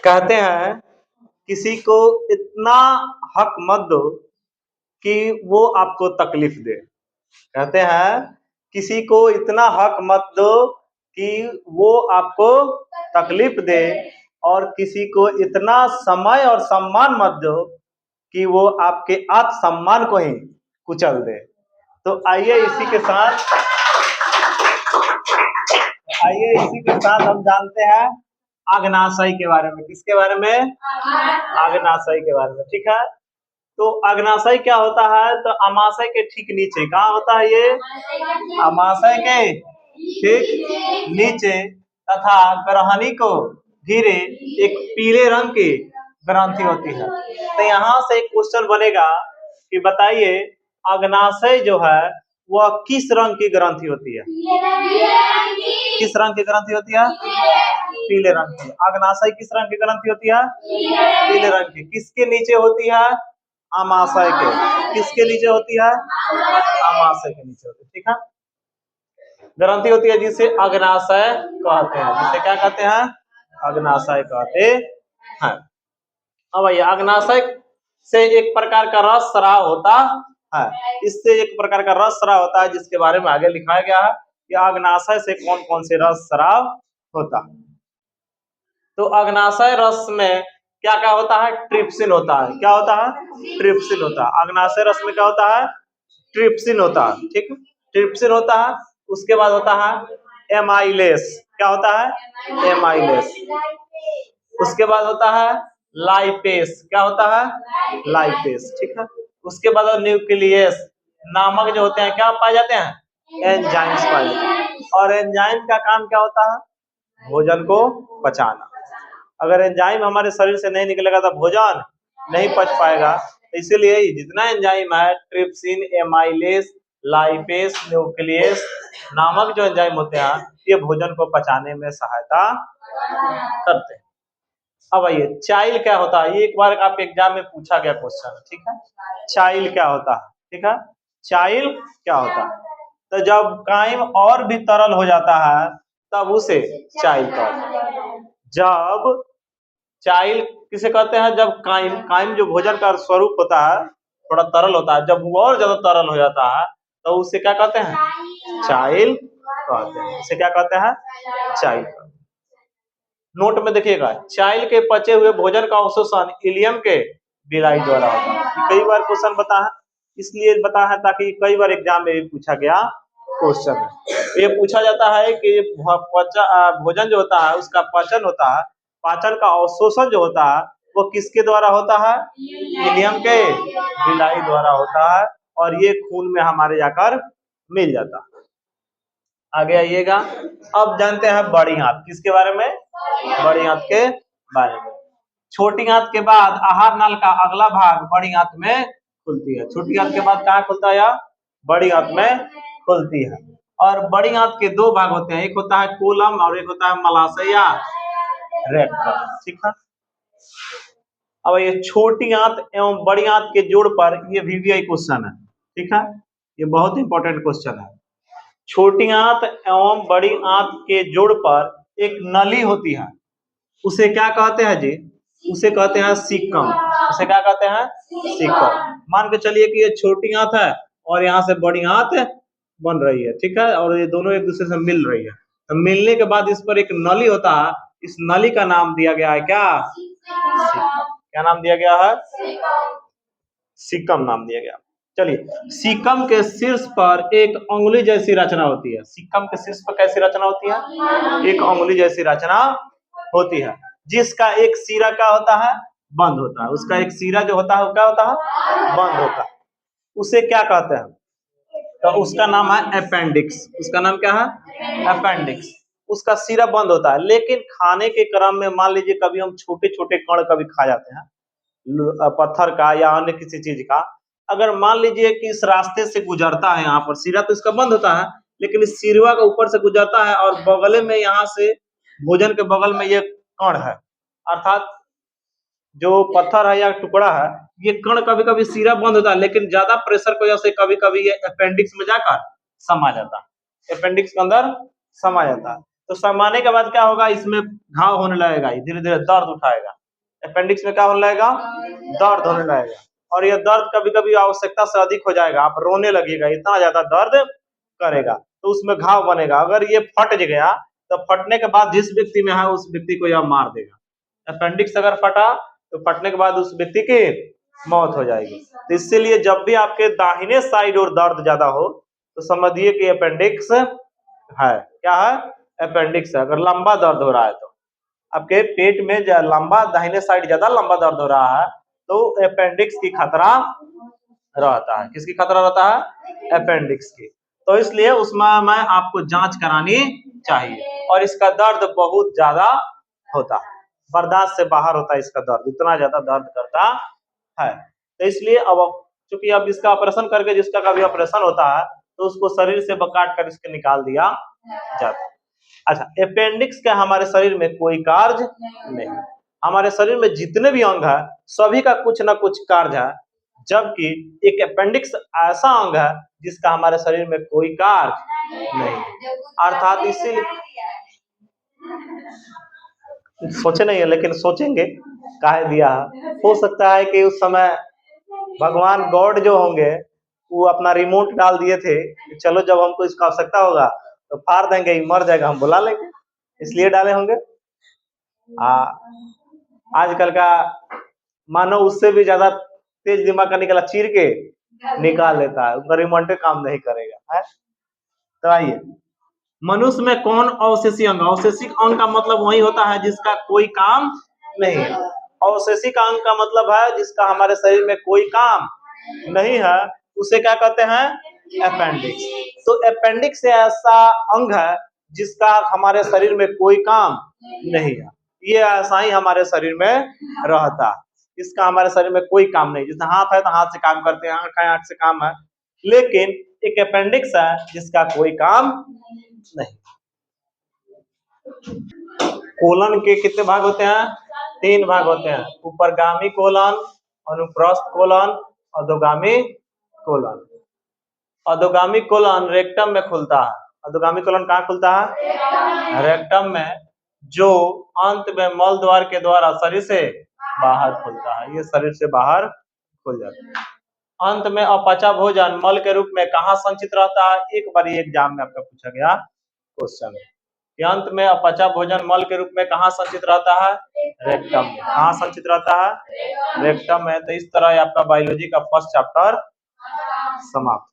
कहते हैं किसी को इतना हक मत दो कि वो आपको तकलीफ दे। कहते हैं किसी को इतना हक मत दो कि वो आपको तकलीफ दे, और किसी को इतना समय और सम्मान मत दो कि वो आपके आत्मसम्मान को ही कुचल दे। तो आइए इसी के साथ हम जानते हैं अग्नाशय के बारे में। किसके बारे में? अग्नाशय के बारे में। ठीक है, तो अग्नाशय क्या होता है? तो अमाशय के ठीक नीचे। कहाँ होता है ये? अमाशय के ठीक नीचे तथा ग्रहणी को घिरे एक पीले रंग की ग्रंथि होती है। तो यहाँ से एक क्वेश्चन बनेगा कि बताइए अग्नाशय जो है वह किस रंग की ग्रंथि होती है? किस रंग की ग्रंथि होती है? पीले रंग की। अग्नाशय किस रंग की ग्रंथि होती है? पीले रंग की। किसके नीचे होती है? अमाशय के। किसके नीचे होती है? अमाशय के नीचे होती है। ठीक है, ग्रंथि होती है जिसे अग्नाशय कहते हैं। जिसे क्या कहते हैं? अग्नाशय कहते हैं। अब ये अग्नाशय से एक प्रकार का रस स्राव होता है। इससे एक प्रकार का रस स्राव होता है जिसके बारे में आगे लिखाया गया है कि अग्नाशय से कौन कौन से रस स्राव होता है। तो अग्नाशय रस में क्या क्या होता है? ट्रिप्सिन होता है। क्या होता है? ट्रिप्सिन होता है। अग्नाशय रस में क्या होता है? ट्रिप्सिन होता है। ठीक है, ट्रिप्सिन होता है। उसके बाद होता है एमाइलेस। क्या होता है? एमाइलेस। उसके बाद होता है लाइपेस। क्या होता है? लाइपेस। ठीक है, उसके बाद न्यूक्लियस नामक जो होते हैं क्या पाए जाते हैं? एंजाइम्स पाए जाते हैं। और एंजाइम का काम क्या होता है? भोजन को पचाना। अगर एंजाइम हमारे शरीर से नहीं निकलेगा तो भोजन नहीं पच पाएगा। इसीलिए जितना एंजाइम है ट्रिप्सिन, एमाइलेस, लाइपेस, न्यूक्लियस नामक जो एंजाइम होते हैं ये भोजन को पचाने में सहायता करते हैं। अब आइए चाइल क्या होता है? ये एक बार आपके एग्जाम में पूछा गया क्वेश्चन। ठीक है, चाइल क्या होता है? ठीक है, चाइल क्या होता है? तो जब काइम और भी तरल हो जाता है तब उसे चाइल कहते हैं। जब चाइल किसे कहते हैं? जब काइम जो भोजन का स्वरूप होता है थोड़ा तरल होता है, जब वो और ज्यादा तरल हो जाता है तो उसे क्या कहते हैं? चाइल कहते हैं। उसे क्या कहते हैं? चाइल। नोट में देखिएगा, चाइल के पचे हुए भोजन का अवशोषण इलियम के बिलाई द्वारा होता है। कई बार क्वेश्चन बता है, इसलिए बता है ताकि कई बार एग्जाम में पूछा गया क्वेश्चन है। ये पूछा जाता है कि भोजन जो होता है उसका पाचन होता है, पाचन का अवशोषण जो होता है वो किसके द्वारा होता है? इलियम के बिलाई द्वारा होता है, और ये खून में हमारे जाकर मिल जाता है। आगे आइएगा, अब जानते हैं बड़ी आंत। किसके बारे में? बड़ी आंत के बारे में। छोटी आंत के बाद आहार नाल का अगला भाग बड़ी आंत में खुलती है। छोटी आंत के बाद कहाँ खुलता है? बड़ी आंत में खुलती है। और बड़ी आंत के दो भाग होते हैं, एक होता है कोलम और एक होता है मलाशय या रेक्टम। ठीक है, अब ये छोटी आंत एवं बड़ी आंत के जोड़ पर ये VVI क्वेश्चन है। ठीक है, ये बहुत इंपॉर्टेंट क्वेश्चन है। छोटी आंत एवं बड़ी आंत के जोड़ पर एक नली होती है, उसे क्या कहते हैं जी? उसे कहते हैं सीकम। उसे क्या कहते हैं? सीकम। मान के चलिए कि ये छोटी आंत है और यहाँ से बड़ी आंत बन रही है। ठीक है, और ये दोनों एक दूसरे से मिल रही है। तो मिलने के बाद इस पर एक नली होता है, इस नली का नाम दिया गया है क्या? सीकम। क्या नाम दिया गया है? सीकम नाम दिया गया। चलिए, सीकम के शीर्ष पर एक अंगुली जैसी रचना होती है। सीकम के शीर्ष पर कैसी रचना होती है? एक अंगुली जैसी रचना होती है, जिसका एक सिरा क्या होता है? बंद होता है। उसका एक सिरा जो होता है वो क्या होता है? बंद होता है। उसे क्या कहते हैं? तो उसका नाम है अपेंडिक्स। उसका नाम क्या है? अपेंडिक्स। उसका सिरा बंद होता है, लेकिन खाने के क्रम में मान लीजिए कभी हम छोटे छोटे कण कभी खा जाते हैं, पत्थर का या अन्य किसी चीज का, अगर मान लीजिए कि इस रास्ते से गुजरता है, यहाँ पर सिरा तो इसका बंद होता है, लेकिन इस सिरवा का ऊपर से गुजरता है और बगल में यहाँ से भोजन के बगल में ये कण है, अर्थात जो पत्थर है या टुकड़ा है, ये कण कभी कभी सिरा बंद होता है, लेकिन ज्यादा प्रेशर की वजह से कभी कभी ये अपेंडिक्स में जाकर समा जाता है। अपेंडिक्स के अंदर समा जाता है। तो समाने के बाद क्या होगा, इसमें घाव होने लगेगा, धीरे धीरे दर्द उठाएगा। अपेंडिक्स में क्या होने लगेगा, दर्द होने लगेगा, और यह दर्द कभी कभी आवश्यकता से अधिक हो जाएगा, आप रोने लगेगा, इतना ज्यादा दर्द करेगा, तो उसमें घाव बनेगा। अगर ये फट गया तो फटने के बाद जिस व्यक्ति में है उस व्यक्ति को यह मार देगा। अपेंडिक्स अगर फटा तो फटने के बाद उस व्यक्ति की मौत हो जाएगी। तो इसीलिए जब भी आपके दाहिने साइड और दर्द ज्यादा हो तो समझिए कि अपेंडिक्स है। क्या है, अपेंडिक्स है। अगर लंबा दर्द हो रहा है तो आपके पेट में लंबा दाहिने साइड ज्यादा लंबा दर्द हो रहा है तो अपेंडिक्स की खतरा रहता है। किसकी खतरा रहता है, अपेंडिक्स की। तो इसलिए उसमें मैं आपको जांच करानी चाहिए, और इसका दर्द बहुत ज्यादा होता है, बर्दाश्त से बाहर होता है इसका दर्द, इतना ज्यादा दर्द करता है। तो इसलिए अब चूंकि अब इसका ऑपरेशन करके जिसका कभी ऑपरेशन होता है तो उसको शरीर से काट कर इसके निकाल दिया जाता है। अच्छा, अपेंडिक्स का हमारे शरीर में कोई कार्य नहीं। हमारे शरीर में जितने भी अंग है सभी का कुछ ना कुछ कार्य है, जबकि एक अपेंडिक्स ऐसा अंग है जिसका हमारे शरीर में कोई कार्य नहीं। अर्थात इसीलिए सोचे नहीं है, लेकिन सोचेंगे काहे दिया है। हो सकता है कि उस समय भगवान गॉड जो होंगे वो अपना रिमोट डाल दिए थे कि चलो जब हमको इसका आवश्यकता होगा तो फाड़ देंगे, मर जाएगा, हम बुला लेंगे, इसलिए डाले होंगे। आजकल का मानव उससे भी ज्यादा तेज दिमाग का निकला, चीर के निकाल लेता है, उसका रिमोट काम नहीं करेगा है? तो आइए, मनुष्य में कौन अवशेषी अंग, अवशेषिक अंग का मतलब वही होता है जिसका कोई काम नहीं है। अवशेषिक अंग का मतलब है जिसका हमारे शरीर में कोई काम नहीं है, उसे क्या कहते हैं, अपेंडिक्स। तो अपेंडिक्स ऐसा अंग है जिसका हमारे शरीर में कोई काम नहीं है, ये ऐसा ही हमारे शरीर में रहता है, इसका हमारे शरीर में कोई काम नहीं। जैसे हाथ है तो हाथ से काम करते हैं, आंख है आंख से काम है, लेकिन एक अपेंडिक्स है जिसका कोई काम नहीं। कोलन के कितने भाग होते हैं, 3 भाग होते हैं, ऊपरगामी कोलन, अनुप्रस्थ कोलन, अधोगामी कोलन। अधोगामी कोलन रेक्टम में खुलता है। अधोगामी कोलन कहाँ खुलता है, रेक्टम में, जो अंत में मल द्वार के द्वारा शरीर से बाहर खुलता है, ये शरीर से बाहर खुल जाता है। अंत में अपचा भोजन मल के रूप में कहाँ संचित रहता है, एक बार एग्जाम में आपका पूछा गया क्वेश्चन है। अंत में अपचा भोजन मल के रूप में कहाँ संचित रहता है, रेक्टम में। कहाँ संचित रहता है, रेक्टम में। तो इस तरह आपका बायोलॉजी का फर्स्ट चैप्टर समाप्त।